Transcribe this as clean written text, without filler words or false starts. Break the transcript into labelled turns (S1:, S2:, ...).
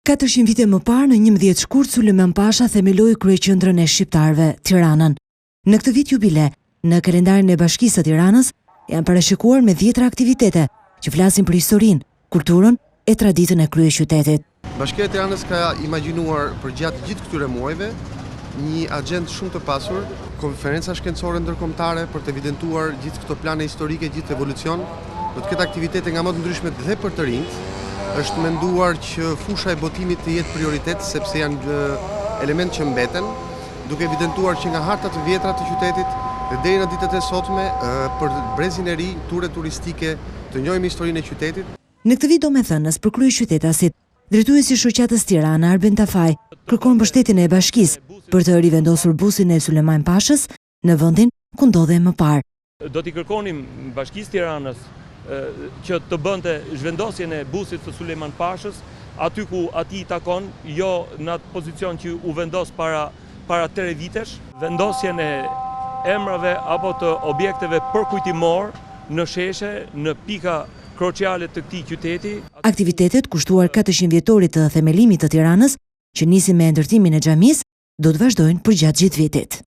S1: 400 vite më parë, në 11 shkurt, Sulejman Pasha themeloi kryeqendrën e shqiptarëve, Tiranën. Në këtë vit jubile, në kalendarin e Bashkisë së Tiranës, janë parashikuar me 10 aktivitete që flasin për historinë, kulturën e traditën e kryeqytetit.
S2: Bashkia e Tiranës ka imagjinuar përgjatë gjithë këtyre muajve një agjendë shumë të pasur, konferenca shkencore ndërkombëtare për të evidentuar gjithë këto plane historike, gjithë evolucion. Do të ketë aktivitete nga më të ndryshme dhe për të rinjt. Është menduar që fusha e botimit të jetë prioritet sepse janë element që mbeten, duke evidentuar që nga hartat të vjetra të qytetit dhe deri në ditët e sotme për brezin e ri, ture turistike, të njohim historinë e qytetit.
S1: Në këtë vit domethënës për kryeqytetasit, drejtuesi i shoqatës Tirana, Arben Tafaj, kërkon mbështetjen e bashkisë për të rivendosur busin e Sulejman Pashës në vendin ku ndodhej më parë.
S3: Do t'i kërkonim Bashkisë Tiranës që të bënte zhvendosjen e busit të Sulejman Pashës aty ku atij takon, jo në atë pozicion që u vendos para 3 vitesh, vendosjen e emrave apo të objekteve përkujtimor në sheshe, në pika kroqiale të këtij qyteti.
S1: Aktivitetet kushtuar 400 vjetorit të themelimit të Tiranës, që nisin me ndërtimin e xhamisë, do të vazhdojnë përgjatë gjithë vitit.